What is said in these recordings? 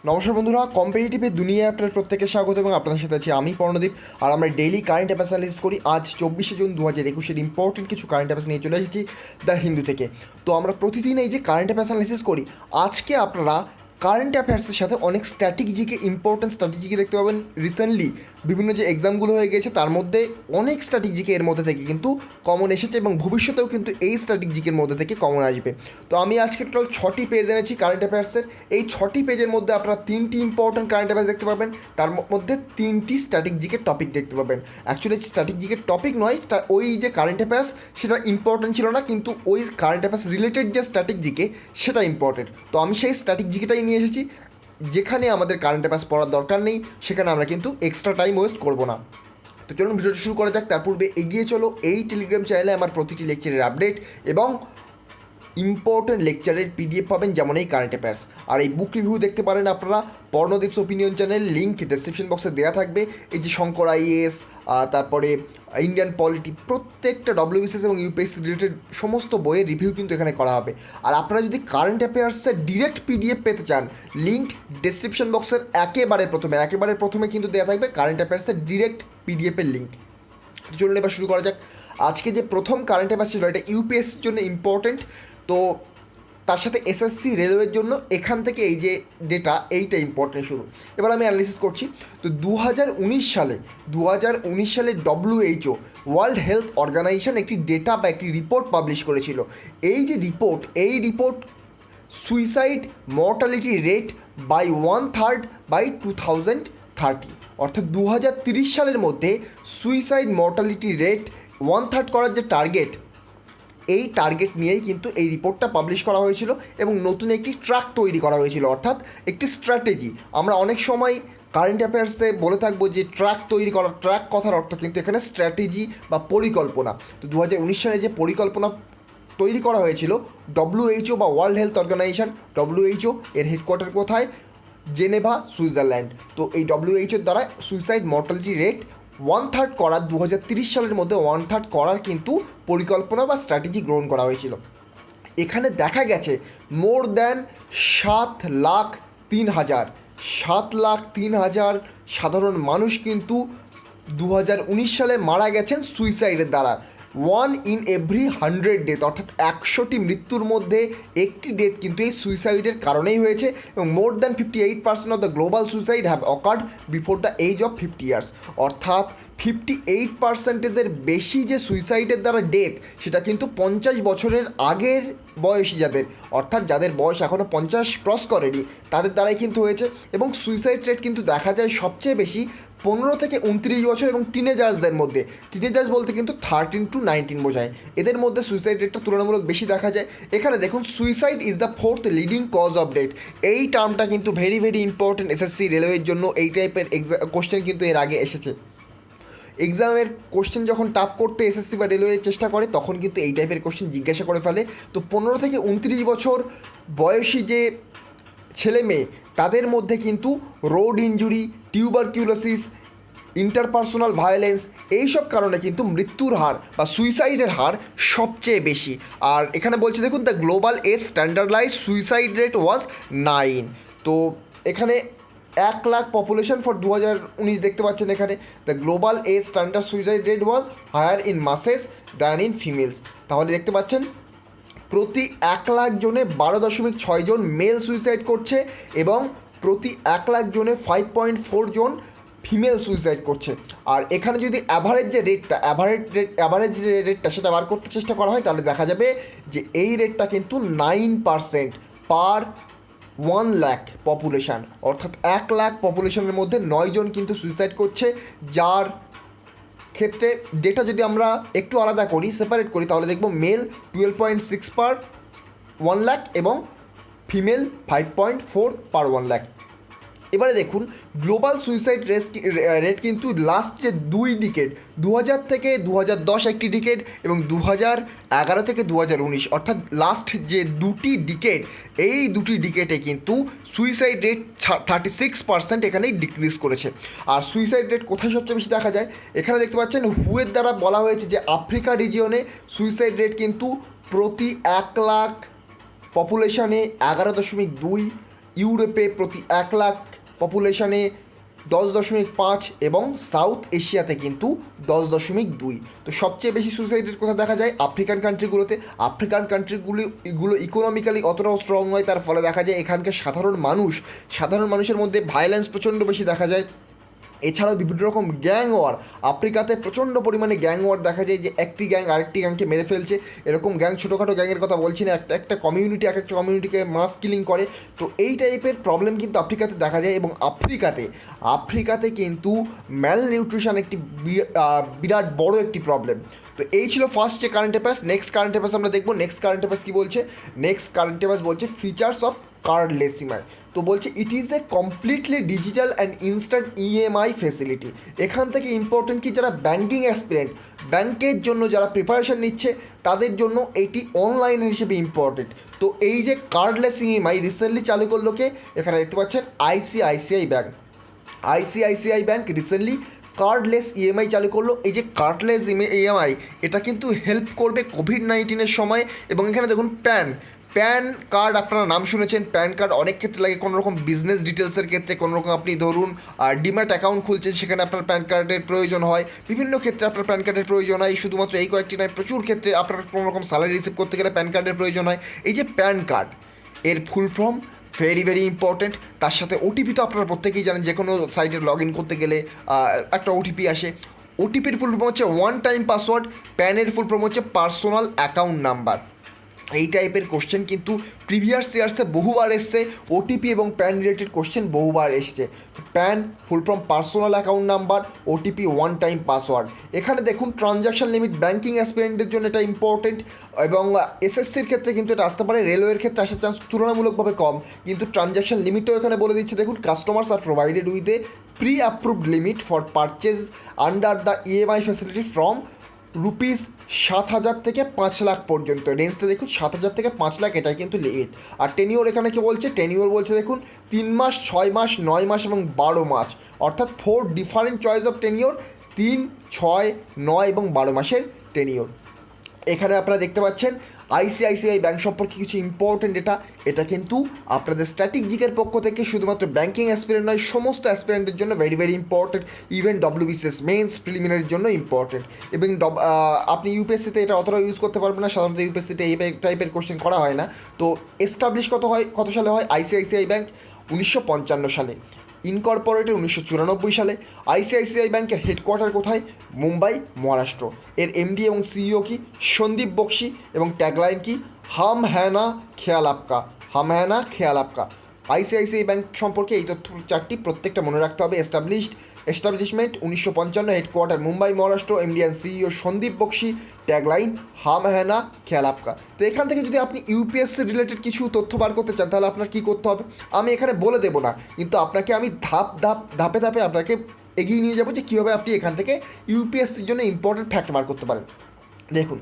নমস্কার বন্ধুরা, কম্পিটিটিভের দুনিয়ায় আপনার প্রত্যেকের স্বাগত এবং আপনাদের সাথে আছি আমি পর্ণদীপ। আর আমরা ডেইলি কারেন্ট অ্যাফেয়ার্স অ্যানালিসিস করি। আজ 24শে জুন 2021 ইম্পর্টেন্ট কিছু কারেন্ট অ্যাফেয়ার্স নিয়ে চলে এসেছি দ্য হিন্দু থেকে। তো আমরা প্রতিদিন এই যে কারেন্ট অ্যাফেয়ার্স অ্যানালিসিস করি, আজকে আপনারা কারেন্ট অ্যাফেয়ার্সের সাথে অনেক স্ট্র্যাটেজিকে ইম্পর্টেন্ট স্ট্র্যাটেজিকে দেখতে পাবেন। রিসেন্টলি বিভিন্ন যে এক্সামগুলো হয়ে গেছে তার মধ্যে অনেক স্ট্র্যাটেজিকে এর মধ্যে থেকে কিন্তু কমন এসেছে এবং ভবিষ্যতেও কিন্তু এই স্ট্র্যাটেজিকের মধ্যে থেকে কমন আসবে। তো আমি আজকে টোটাল 6টি পেজ এনেছি কারেন্ট অ্যাফেয়ার্সের। এই 6টি পেজের মধ্যে আপনারা 3টি ইম্পর্টেন্ট কারেন্ট অ্যাফেয়ার্স দেখতে পাবেন, তার মধ্যে 3টি স্ট্র্যাটেজিকের টপিক দেখতে পাবেন। অ্যাকচুয়ালি স্ট্র্যাটেজিকের টপিক নয়, ওই যে কারেন্ট অ্যাফেয়ার্স সেটা ইম্পর্টেন্ট ছিল না, কিন্তু ওই কারেন্ট অ্যাফেয়ার্স রিলেটেড যে স্ট্র্যাটেজিকে সেটা ইম্পর্টেন্ট। তো আমি সেই স্ট্র্যাটেজিটাই নিয়ে এসেছি। যেখানে আমাদের কারেন্ট অ্যাফেয়ার্স পড়ার দরকার নেই সেখানে আমরা কিন্তু এক্সট্রা টাইম ওয়েস্ট করবো না। তো চলুন ভিডিওটা শুরু করা যাক। তার পূর্বে এগিয়ে চলো, এই টেলিগ্রাম চ্যানেলে আমার প্রতিটি লেকচারের আপডেট এবং ইম্পর্টেন্ট লেকচারের পিডিএফ পাবেন, যেমন এই কারেন্ট অ্যাফেয়ার্স। আর এই বুক রিভিউ দেখতে পারেন আপনারা পর্ণদীপস ওপিনিয়ন চ্যানেল, লিঙ্ক ডেসক্রিপশন বক্সে দেওয়া থাকবে। এই যে শঙ্কর আইএএস, তারপরে ইন্ডিয়ান পলিটি, প্রত্যেকটা ডব্লিউবিসিএস এবং ইউপিএসসি রিলেটেড সমস্ত বইয়ের রিভিউ কিন্তু এখানে করা হবে। আর আপনারা যদি কারেন্ট অ্যাফেয়ার্সের ডিরেক্ট পিডিএফ পেতে চান, লিঙ্ক ডেসক্রিপশন বক্সের একেবারে প্রথমে কিন্তু দেওয়া থাকবে কারেন্ট অ্যাফেয়ার্সের ডিরেক্ট পিডিএফের লিঙ্ক। চলুন এবার শুরু করা যাক। আজকে যে প্রথম কারেন্ট অ্যাফেয়ার্স ছিল এটা ইউপিএসসির জন্য ইম্পর্টেন্ট, তো তার সাথে এসএসসি রেলওয়ের জন্য এখান থেকে এই যে ডেটা এইটা ইম্পর্টেন্ট শুধু। এবার আমি অ্যানালিসিস করছি। তো 2019 সালে ডব্লিউএইচও ওয়ার্ল্ড হেলথ অর্গানাইজেশন একটি ডেটা বা একটি রিপোর্ট পাবলিশ করেছিল। এই যে report suicide mortality rate by 1/3 by 2030, অর্থাৎ 2030 সালের মধ্যে সুইসাইড মর্টালিটি রেট 1/3 করার যে টার্গেট, এই টার্গেট নিয়েই কিন্তু এই রিপোর্টটা পাবলিশ করা হয়েছিল এবং নতুন একটি ট্র্যাক তৈরি করা হয়েছিল, অর্থাৎ একটি স্ট্র্যাটেজি। আমরা অনেক সময় কারেন্ট অ্যাফেয়ার্সে বলে থাকবো যে ট্র্যাক তৈরি করা, ট্র্যাক কথার অর্থ কিন্তু এখানে স্ট্র্যাটেজি বা পরিকল্পনা। তো 2019 সালে যে পরিকল্পনা তৈরি করা হয়েছিল ডব্লিউএইচও বা ওয়ার্ল্ড হেলথ অর্গানাইজেশন, ডব্লিউএইচও এর হেডকোয়ার্টার কোথায়? Geneva, Switzerland. তো এই ডব্লিউএইচওর দ্বারা সুইসাইড মর্টালিটি রেট 1/3 করার, 2030 সালের মধ্যে 1/3 করার কিন্তু পরিকল্পনা বা স্ট্র্যাটেজি গ্রহণ করা হয়েছিল। এখানে দেখা গেছে মোর দ্যান 7,03,000 সাধারণ মানুষ কিন্তু 2019 সালে মারা গেছেন সুইসাইডের দ্বারা। 1 in every 100 ডেথ, অর্থাৎ 100টি মৃত্যুর মধ্যে একটি ডেথ কিন্তু এই সুইসাইডের কারণেই হয়েছে। এবং more than 58% of the global suicide have occurred before the age of 50 years, অর্থাৎ 58%-এর বেশি যে সুইসাইডের দ্বারা ডেথ, সেটা কিন্তু 50 বছরের আগের বয়সী যাদের, অর্থাৎ যাদের বয়স এখনও 50 ক্রস করেনি তাদের দ্বারাই কিন্তু হয়েছে। এবং সুইসাইড রেট কিন্তু দেখা যায় সবচেয়ে বেশি 15 থেকে 29 বছর এবং টিনেজার্সদের মধ্যে। টিনেজার্স বলতে কিন্তু 13 to 19 বোঝায়। এদের মধ্যে সুইসাইড রেটটা তুলনামূলক বেশি দেখা যায়। এখানে দেখুন, suicide is the 4th leading cause of death. এই টার্মটা কিন্তু ভেরি ইম্পর্টেন্ট এসএসসি রেলওয়ের জন্য। এই টাইপের কোশ্চেন কিন্তু এর আগে এসেছে। এক্সামের কোশ্চেন যখন টাপ করতে এসএসসি বা রেলওয়ে চেষ্টা করে তখন কিন্তু এই টাইপের কোশ্চেন জিজ্ঞাসা করে ফেলে। তো 15 থেকে 29 বছর বয়সী যে ছেলে মেয়ে তাদের মধ্যে কিন্তু road injury, tuberculosis, interpersonal violence, এইসব কারণে কিন্তু মৃত্যুর হার বা সুইসাইডের হার সবচেয়ে বেশি। আর এখানে বলছে দেখুন, the global age standardize suicide rate was 9। তো এখানে 1 লাখ পপুলেশন ফর 2019 দেখতে পাচ্ছেন। এখানে the global age standard suicide rate was higher in males than in females. তাহলে দেখতে পাচ্ছেন প্রতি 1 লাখ জনে 12.6 জন মেল সুইসাইড করছে এবং প্রতি 1 লাখ জনে 5.4 জন ফিমেল সুইসাইড করছে। আর এখানে যদি অ্যাভারেজ যে রেটটা সেটা বার করতে চেষ্টা করা হয় তাহলে দেখা যাবে যে এই রেটটা কিন্তু 9% পার 1 লাখ পপুলেশান, অর্থাৎ 1 লাখ পপুলেশনের মধ্যে 9 জন কিন্তু সুইসাইড করছে। যার ক্ষেত্রে ডেটা যদি আমরা একটু আলাদা করি, সেপারেট করি, তাহলে দেখব মেল 12.6 পার 1 লাখ এবং ফিমেল 5.4 পার 1 লাখ। এবারে দেখুন, গ্লোবাল সুইসাইড রেট কিন্তু লাস্ট যে 2 ডিকেড, 2000 থেকে 2010 একটি ডিকেড এবং 2011 থেকে 2019, অর্থাৎ লাস্ট যে 2টি ডিকেড, এই 2টি ডিকেডে কিন্তু সুইসাইড রেট 36% এখানেই ডিক্রিজ করেছে। আর সুইসাইড রেট কোথায় সবচেয়ে বেশি দেখা যায়? এখানে দেখতে পাচ্ছেন হুয়ের দ্বারা বলা হয়েছে যে আফ্রিকা রিজিয়নে সুইসাইড রেট কিন্তু প্রতি 1 লাখ পপুলেশনে 11.2, ইউরোপে প্রতি 1,00,000 পপুলেশনে 10.5 এবং সাউথ এশিয়াতে কিন্তু 10.2। তো সবচেয়ে বেশি সুইসাইডের কথা দেখা যায় আফ্রিকান কান্ট্রিগুলোতে। আফ্রিকান কান্ট্রিগুলো ইকোনমিক্যালি অতটাও স্ট্রং নয়, তার ফলে দেখা যায় এখানকার সাধারণ মানুষের মধ্যে ভায়োলেন্স প্রচণ্ড বেশি দেখা যায়। এছাড়াও বিভিন্ন রকম গ্যাং ওয়ার, আফ্রিকাতে প্রচণ্ড পরিমাণে গ্যাং ওয়ার দেখা যায়, যে একটি গ্যাং আরেকটি গ্যাংকে মেরে ফেলছে। এরকম গ্যাং, ছোটোখাটো গ্যাংয়ের কথা বলছি না, একটা কমিউনিটি এক একটা কমিউনিটিকে মাস কিলিং করে। তো এই টাইপের প্রবলেম কিন্তু আফ্রিকাতে দেখা যায়। এবং আফ্রিকাতে কিন্তু ম্যাল নিউট্রিশন একটি বিরাট বড় একটি প্রবলেম। তো এই ছিল ফার্স্ট যে current affairs. Next current affairs আমরা দেখবো। নেক্সট কারেন্ট অ্যাফেয়ার্স কী বলছে? নেক্সট কারেন্ট অ্যাফেয়ার্স বলছে ফিচার্স অফ কার্ডলেস ইএমআই। তো বলছে it is a completely digital and instant EMI facility. এখান থেকে ইম্পর্টেন্ট কি, যারা ব্যাঙ্কিং অ্যাসপিরেন্ট, ব্যাংকের জন্য যারা প্রিপারেশন নিচ্ছে, তাদের জন্য এইটি অনলাইন হিসেবে ইম্পর্টেন্ট। তো এই যে কার্ডলেস ইএমআই রিসেন্টলি চালু করলো কে? এখানে দেখতে পাচ্ছেন ICICI bank recently cardless EMI চালু করলো। এই যে কার্ডলেস ইএমআই, এটা কিন্তু হেল্প করবে কোভিড-19 সময়। এবং এখানে দেখুন প্যান কার্ড, আপনারা নাম শুনেছেন, প্যান কার্ড অনেক ক্ষেত্রে লাগে। কোনো রকম বিজনেস ডিটেলসের ক্ষেত্রে, কোনো রকম আপনি ধরুন ডিম্যাট অ্যাকাউন্ট খুলছেন, সেখানে আপনার প্যান কার্ডের প্রয়োজন হয়। বিভিন্ন ক্ষেত্রে আপনার প্যান কার্ডের প্রয়োজন হয়, শুধুমাত্র এই কয়েকটি নয়, প্রচুর ক্ষেত্রে আপনার কোনো রকম স্যালারি রিসিভ করতে গেলে প্যান কার্ডের প্রয়োজন হয়। এই যে প্যান কার্ড, এর ফুল ফর্ম ভেরি ইম্পর্টেন্ট। তার সাথে ওটিপি তো আপনারা প্রত্যেকেই জানেন, যে কোনো সাইটে লগ ইন করতে গেলে একটা ওটিপি আসে। ওটিপির ফুল ফর্ম হচ্ছে ওয়ান টাইম পাসওয়ার্ড। প্যানের ফুল ফর্ম হচ্ছে পার্সোনাল অ্যাকাউন্ট নাম্বার। এই টাইপের কোশ্চেন কিন্তু প্রিভিয়াস ইয়ার্সে বহুবার এসছে। ওটিপি এবং প্যান রিলেটেড কোশ্চেন বহুবার এসছে। Pan full form personal account number, OTP one time password. এখানে দেখুন ট্রানজ্যাকশন লিমিট ব্যাঙ্কিং অ্যাসপিরেন্টদের জন্য এটা ইম্পর্টেন্ট। এবং এসএসসির ক্ষেত্রে কিন্তু এটা আসতে পারে, রেলওয়ের ক্ষেত্রে আসার চান্স তুলনামূলকভাবে কম। কিন্তু ট্রানজ্যাকশন লিমিটও এখানে বলে দিচ্ছে। দেখুন, customers R provided with a pre approved limit for purchase under the EMI facility from rupees 7,000 থেকে 5 লাখ পর্যন্ত। রেঞ্জটা দেখুন, 7,000 থেকে 5 লাখ, এটাই কিন্তু লিমিট। আর টেনিওর এখানে কি বলছে? টেনিওর বলছে দেখুন 3 মাস, 6 মাস, 9 মাস এবং 12 মাস, অর্থাৎ 4 ডিফারেন্ট চয়েস অফ টেনিওর। 3, 6, 9 এবং 12 মাসের টেনিওর। এখানে আপনারা দেখতে পাচ্ছেন আইসিআইসিআই ব্যাঙ্ক সম্পর্কে কিছু ইম্পর্টেন্ট এটা কিন্তু আপনাদের স্ট্র্যাটেজিকের পক্ষ থেকে শুধুমাত্র ব্যাঙ্কিং অ্যাসপিরেন্ট নয়, সমস্ত অ্যাসপিরেন্টের জন্য very important. Even WBCS mains প্রিলিমিনারির জন্য ইম্পর্টেন্ট। এবং আপনি ইউপিএসসিতে এটা অতটা ইউজ করতে পারবেন না, সাধারণত ইউপিএসসিতে এই টাইপের কোশ্চেন করা হয় না। তো এস্টাবলিশ কত সালে হয় আইসিআইসিআই ব্যাঙ্ক? 1955 সালে। ইনকর্পোরেটেড 1994 সালে। আইসিআইসিআই ব্যাংকের হেডকোয়ার্টার কোথায়? মুম্বাই, মহারাষ্ট্র। এর এমডি এবং সিইও কি? সন্দীপ বক্সি। এবং ট্যাগলাইন কি? হাম হ্যাঁ না খেয়াল আপকা। আইসিআইসিআই ব্যাংক সম্পর্কে এই তথ্য চারটি প্রত্যেকটা মনে রাখতে হবে। Establishment 1955, headquarter Mumbai, Maharashtra, MD and CEO Sandeep Bakshi, tagline হাম হ্যাঁ না খেয়াল আপকা। তো এখান থেকে যদি আপনি ইউপিএসসি রিলেটেড কিছু তথ্য বার করতে চান, তাহলে আপনার কী করতে হবে আমি এখানে বলে দেবো না, কিন্তু আপনাকে আমি ধাপে ধাপে আপনাকে এগিয়ে নিয়ে যাবো যে কীভাবে আপনি এখান থেকে ইউপিএসসির জন্য ইম্পর্টেন্ট ফ্যাক্ট বার করতে পারেন। দেখুন,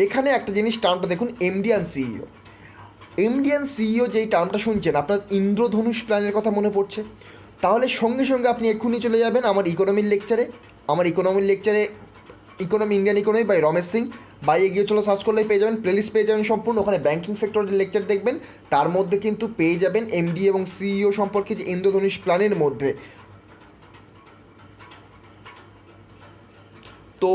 এখানে একটা জিনিস, টার্মটা দেখুন, এমডি অ্যান্ড সিইও। যেই টার্মটা শুনছেন, আপনার ইন্দ্রধনুষ প্ল্যানের কথা মনে পড়ছে? তাহলে সঙ্গে সঙ্গে আপনি এক্ষুনি চলে যাবেন আমার ইকোনমির লেকচারে। Economy, Indian economy by Ramesh Singh, by এগিয়ে চলো সার্চ করলেই পেয়ে যাবেন, প্লেলিস্ট পেয়ে যাবেন সম্পূর্ণ। ওখানে ব্যাঙ্কিং সেক্টরের লেকচার দেখবেন, তার মধ্যে কিন্তু পেয়ে যাবেন এমডি এবং সিইও সম্পর্কে, যে ইন্দ্রধনুষ প্ল্যানের মধ্যে। তো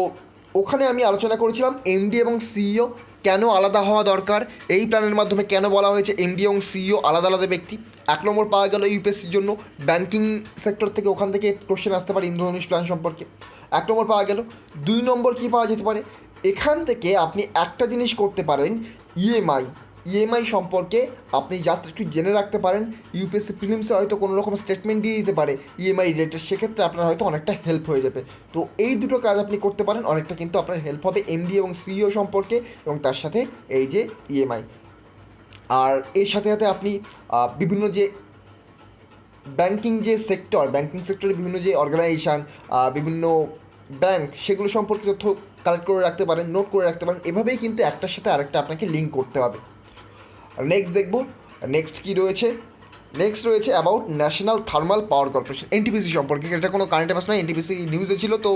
ওখানে আমি আলোচনা করেছিলাম এমডি এবং সিইও কেন আলাদা হওয়া দরকার, এই প্ল্যানের মাধ্যমে কেন বলা হয়েছে এমডি এবং সিইও আলাদা আলাদা ব্যক্তি। 1 নম্বর পাওয়া গেল ইউপিএসসির জন্য ব্যাঙ্কিং সেক্টর থেকে, ওখান থেকে কোশ্চেন আসতে পারে ইন্দ্রধনুষ প্ল্যান সম্পর্কে। 1 নম্বর পাওয়া গেল। 2 নম্বর কী পাওয়া যেতে পারে? এখান থেকে আপনি একটা জিনিস করতে পারেন, ইএমআই সম্পর্কে আপনি জাস্ট একটু জেনে রাখতে পারেন। ইউপিএসসি প্রিলিমসে হয়তো কোনো রকম স্টেটমেন্ট দিয়ে দিতে পারে ইএমআই রিলেটেড, সেক্ষেত্রে আপনার হয়তো অনেকটা হেল্প হয়ে যাবে। তো এই দুটো কাজ আপনি করতে পারেন, অনেকটা কিন্তু আপনার হেল্প হবে এমডি এবং সিইও সম্পর্কে, এবং তার সাথে এই যে ইএমআই। আর এর সাথে সাথে আপনি বিভিন্ন যে ব্যাঙ্কিং সেক্টরে বিভিন্ন যে অর্গানাইজেশান, বিভিন্ন ব্যাংক, সেগুলো সম্পর্কে তথ্য কালেক্ট করে রাখতে পারেন, নোট করে রাখতে পারেন। এভাবেই কিন্তু একটার সাথে আরেকটা আপনাকে লিঙ্ক করতে হবে। নেক্সট দেখব, নেক্সট কী রয়েছে? নেক্সট রয়েছে about national thermal power corporation, NTPC সম্পর্কে। এটা কোনো কারেন্ট অ্যাফেয়ার্স নয়, এনটিপিসি নিউজে ছিল। তো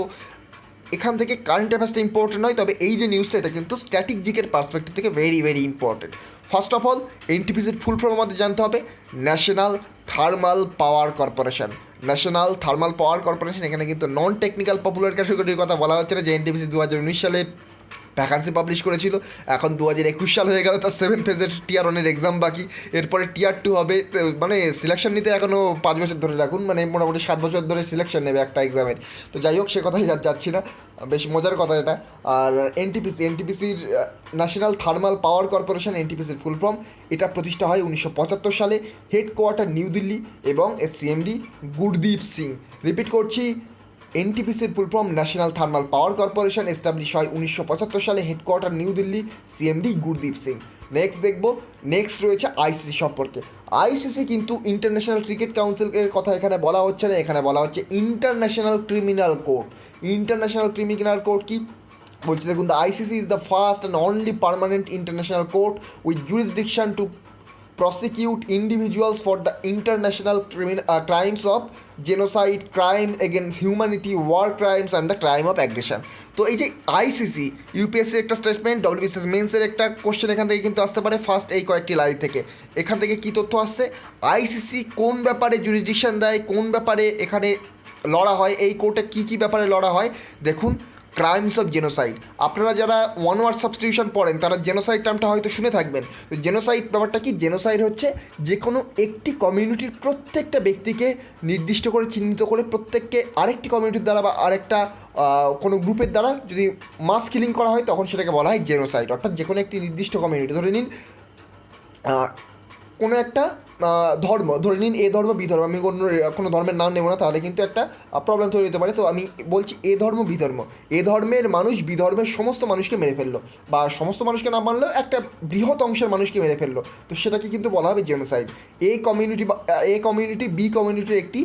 এখান থেকে কারেন্ট অ্যাফেয়ার্সটা ইম্পর্টেন্ট নয়, তবে এই যে নিউজটা এটা কিন্তু স্ট্যাটিক জিকের পার্সপেক্টিভ থেকে very very important. First of all এনটিপিসির ফুল ফর্ম আমাদের জানতে হবে, national thermal power corporation. National thermal power corporation, এখানে কিন্তু নন টেকনিক্যাল পপুলার ক্যাটাগরির কথা বলা হচ্ছে না, যে এনটিপিসি 2019 সালে ভ্যাকান্সি পাবলিশ করেছিল, এখন 2021 সাল হয়ে গেল, তার 7 ফেজের টিয়ার 1-এর এক্সাম বাকি, এরপরে টিয়ার 2 হবে। মানে সিলেকশন নিতে এখনও 5 বছর ধরে রাখুন, মানে মোটামুটি 7 বছর ধরে সিলেকশন নেবে একটা এক্সামের। তো যাই হোক, সে কথাই যাচ্ছি না, বেশ মজার কথা এটা। আর এনটিপিসির ন্যাশনাল থার্মাল পাওয়ার কর্পোরেশন, এনটিপিসির ফুল ফর্ম, এটা প্রতিষ্ঠা হয় 1975 সালে, হেডকোয়ার্টার নিউ দিল্লি এবং এর সিএমডি গুরদীপ সিং। রিপিট করছি, এনটিপিসির full form national thermal power corporation, establish হয় 1975 সালে, headquarter new Delhi, CMD Gurdeep Singh. Next রয়েছে আইসিসি সম্পর্কে। আইসিসি কিন্তু ইন্টারন্যাশনাল ক্রিকেট কাউন্সিলের কথা এখানে বলা হচ্ছে না, এখানে বলা হচ্ছে international criminal court. International criminal court কি বলছে দেখুন, the ICC is the first and only permanent international court with jurisdiction to prosecute individuals for the international crimes of genocide, crime against humanity, war crimes and the crime of aggression. তো এই যে ICC, ইউপিএসসির একটা statement, WBCS মেন্সের একটা question এখান থেকে কিন্তু আসতে পারে ফার্স্ট এই কয়েকটি লাইন থেকে। এখান থেকে কী তথ্য আসছে, আইসিসি কোন ব্যাপারে জুরিসডিকশন দেয়, কোন ব্যাপারে এখানে লড়া হয়, এই কোর্টে কী কী ব্যাপারে লড়া হয়। দেখুন, ক্রাইমস অফ জেনোসাইড, আপনারা যারা ওয়ান ওয়ার্ড সাবস্টিটিউশন পড়েন তারা জেনোসাইড টার্মটা হয়তো শুনে থাকবেন। তো জেনোসাইড ব্যাপারটা কি, জেনোসাইড হচ্ছে যে কোনো একটি কমিউনিটির প্রত্যেকটা ব্যক্তিকে নির্দিষ্ট করে চিহ্নিত করে প্রত্যেককে আরেকটি কমিউনিটির দ্বারা বা আরেকটা কোনো গ্রুপের দ্বারা যদি মাস কিলিং করা হয় তখন সেটাকে বলা হয় জেনোসাইড। অর্থাৎ যে কোনো একটি নির্দিষ্ট কমিউনিটি, ধরে নিন কোনো একটা ধর্ম, ধরে নিন এ ধর্ম বি ধর্ম, আমি কোনো ধর্মের নাম নেব না, তাহলে কিন্তু একটা প্রবলেম তৈরি হতে পারে। তো আমি বলছি এ ধর্ম বি ধর্ম, এ ধর্মের মানুষ বি ধর্মের সমস্ত মানুষকে মেরে ফেললো, বা সমস্ত মানুষকে না মানলেও একটা বৃহৎ অংশের মানুষকে মেরে ফেললো, তো সেটাকে কিন্তু বলা হবে জেনোসাইড। এ কমিউনিটি বি কমিউনিটির একটি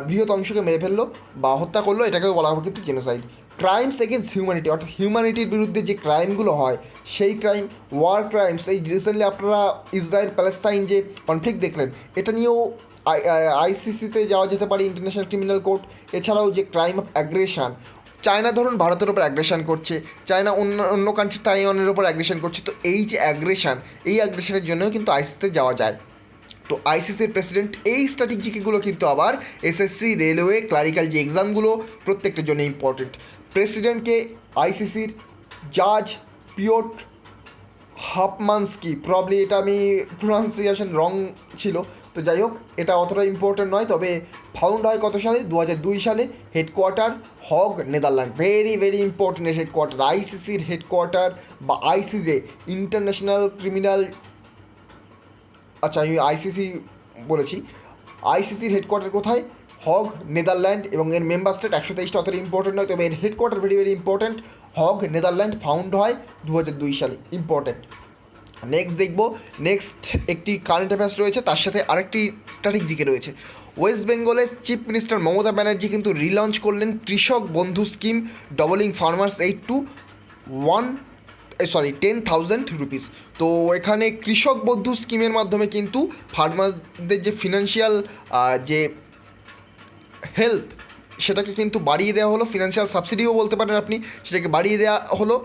বৃহৎ অংশকে মেরে ফেললো বা হত্যা করলো, এটাকেও বলা হবে কিন্তু জেনোসাইড। ক্রাইমস এগেনস্ট হিউম্যানিটি, অর্থাৎ হিউম্যানিটির বিরুদ্ধে যে ক্রাইমগুলো হয় সেই ক্রাইম, ওয়ার ক্রাইমস। এই রিসেন্টলি আপনারা ইসরায়েল প্যালেস্তাইন যে কনফ্লিক্ট দেখলেন, এটা নিয়েও আইসিসিতে যাওয়া যেতে পারে, ইন্টারন্যাশনাল ক্রিমিনাল কোর্ট। এছাড়াও যে ক্রাইম অফ অ্যাগ্রেশন, চায়না ধরুন ভারতের ওপর অ্যাগ্রেশন করছে, চায়না অন্য কান্ট্রি তাইওয়ানের ওপর অ্যাগ্রেশন করছে, তো এই যে অ্যাগ্রেশন, এই অ্যাগ্রেশনের জন্যও কিন্তু আইসিসিতে যাওয়া যায়। তো আইসিসির প্রেসিডেন্ট, এই স্ট্র্যাটেজিগুলো কিন্তু আবার এসএসসি, রেলওয়ে, ক্লারিক্যাল যে এক্সামগুলো প্রত্যেকটার জন্য ইম্পর্টেন্ট। প্রেসিডেন্টকে আইসিসির জাজ পিওট্র হাফমানস্কি, প্রবলি এটা আমি প্রোনাউন্সিয়েশন রং ছিল, তো যাই হোক এটা অতটা ইম্পর্টেন্ট নয়। তবে ফাউন্ড হয় কত সালে, 2002 সালে, headquarter Hague, Netherland. Very very important headquarter, আইসিসির হেডকোয়ার্টার বা আইসিজে, ইন্টারন্যাশনাল ক্রিমিনাল, আচ্ছা আমি আইসিসি বলেছি, আইসিসির হেডকোয়ার্টার কোথায়, হগ, নেদারল্যান্ড, এবং এর মেম্বার স্টেট 123টা, অতটা ইম্পর্টেন্ট নয়, তবে এর headquarter very very important, Hague, Netherland, found হয় 2002 সালে, ইম্পর্টেন্ট। নেক্সট একটি কারেন্ট অ্যাফেয়ার্স রয়েছে, তার সাথে আরেকটি স্ট্র্যাটেজিকে রয়েছে। ওয়েস্ট বেঙ্গলের চিফ মিনিস্টার মমতা ব্যানার্জি কিন্তু রিলঞ্চ করলেন Krishak Bandhu scheme, doubling farmers aid to 10,000 rupees. তো এখানে কৃষক বন্ধু স্কিমের মাধ্যমে কিন্তু ফার্মারদের যে ফিনান্সিয়াল যে হেল্প, সেটাকে কিন্তু বাড়িয়ে দেওয়া হলো, ফিনান্সিয়াল সাবসিডিও বলতে পারেন আপনি, সেটাকে বাড়িয়ে দেওয়া হলো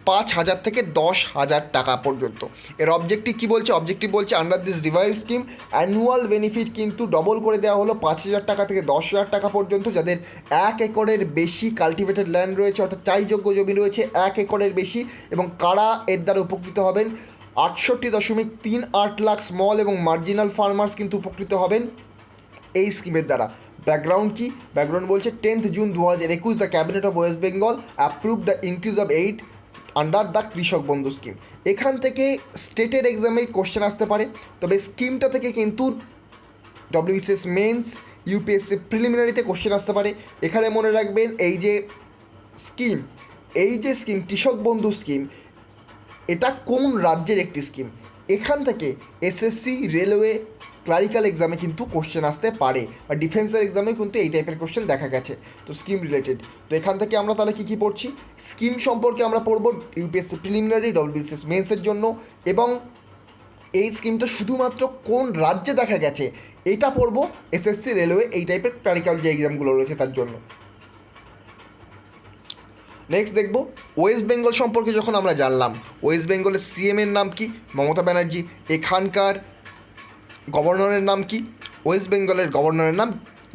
5,000 থেকে 10,000 টাকা পর্যন্ত। এর অবজেক্টিভ কী বলছে, অবজেক্টিভ বলছে under this revive scheme annual benefit কিন্তু ডবল করে দেওয়া হলো 5,000 টাকা থেকে 10,000 টাকা পর্যন্ত, যাদের 1 একরের বেশি কাল্টিভেটেড ল্যান্ড রয়েছে, অর্থাৎ চাষযোগ্য জমি রয়েছে 1 একরের বেশি। এবং কারা এর দ্বারা উপকৃত হবেন, 68.38 লাখ স্মল এবং মার্জিনাল ফার্মার্স কিন্তু উপকৃত হবেন এই স্কিমের দ্বারা। ব্যাকগ্রাউন্ড কি, ব্যাকগ্রাউন্ড বলছে 10 June 2021 the cabinet of West Bengal approve the increase of aid under the কৃষক বন্ধু স্কিম। এখান থেকে স্টেটের এক্সামে কোশ্চেন আসতে পারে, তবে স্কিমটা থেকে কিন্তু ডব্লিউবিসিএস মেন্স, ইউপিএসসি প্রিলিমিনারিতে কোশ্চেন আসতে পারে। এখানে মনে রাখবেন এই যে স্কিম কৃষক বন্ধু স্কিম, এটা কোন রাজ্যের একটি স্কিম, এখান থেকে এসএসসি, রেলওয়ে, ক্লারিক্যাল এক্সামে কিন্তু কোশ্চেন আসতে পারে, বা ডিফেন্সের এক্সামে কিন্তু এই টাইপের কোশ্চেন দেখা গেছে, তো স্কিম রিলেটেড। তো এখান থেকে আমরা তাহলে কী কী পড়ছি, স্কিম সম্পর্কে আমরা পড়ব ইউপিএসসি প্রিলিমিনারি, ডব্লিউবিসিএস মেন্সের জন্য, এবং এই স্কিমটা শুধুমাত্র কোন রাজ্যে দেখা গেছে এটা পড়ব এসএসসি, রেলওয়ে, এই টাইপের ক্লারিক্যাল যে এক্সামগুলো রয়েছে তার জন্য। নেক্সট দেখব ওয়েস্ট বেঙ্গল সম্পর্কে। যখন আমরা জানলাম ওয়েস্ট বেঙ্গলের সিএমের নাম কি, মমতা ব্যানার্জি। এখানকার গভর্নরের নাম কি, ওয়েস্ট বেঙ্গলের গভর্নরের নাম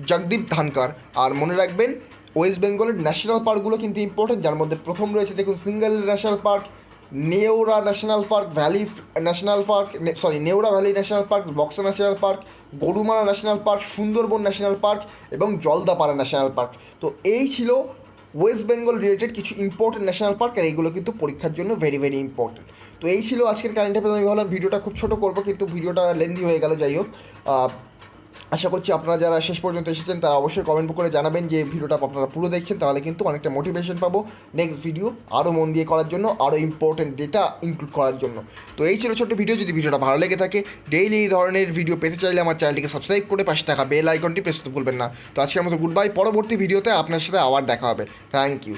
জগদীপ ধানকার। আর মনে রাখবেন ওয়েস্ট বেঙ্গলের ন্যাশনাল পার্কগুলো কিন্তু ইম্পর্টেন্ট, যার মধ্যে প্রথম রয়েছে দেখুন single national park, Neora national park, valley national park, Neora valley national park, Buxa national park, Gorumara national park, Sundarban national park এবং জলদাপাড়া ন্যাশনাল পার্ক। তো এই ছিল ওয়েস্ট বেঙ্গল রিলেটেড কিছু ইম্পর্টেন্ট ন্যাশনাল পার্ক, আর এইগুলো কিন্তু পরীক্ষার জন্য ভেরি ভেরি ইম্পর্টেন্ট। তো এই ছিল আজকের কারেন্ট অ্যাফেয়ার্স। আমি ভাবলাম ভিডিওটা খুব ছোটো করবো, কিন্তু ভিডিওটা লেন্দি হয়ে গেল। যাই হোক, আশা করছি আপনারা যারা শেষ পর্যন্ত এসেছেন তারা অবশ্যই কমেন্ট করে জানাবেন যে ভিডিওটা আপনারা পুরো দেখছেন, তাহলে কিন্তু অনেকটা মোটিভেশন পাবো নেক্সট ভিডিও আরও মন দিয়ে করার জন্য, আরও ইম্পর্টেন্ট ডেটা ইনক্লুড করার জন্য। তো এই ছিল ছোট্ট ভিডিও। যদি ভিডিওটা ভালো লেগে থাকে, ডেইলি এই ধরনের ভিডিও পেতে চাইলে আমার চ্যানেলটিকে সাবস্ক্রাইব করে পাশে থাকা বেল আইকনটি প্রেস করতে ভুলবেন না। তো আজকের মতো গুড বাই, পরবর্তী ভিডিওতে আপনার সাথে আবার দেখা হবে। Thank you.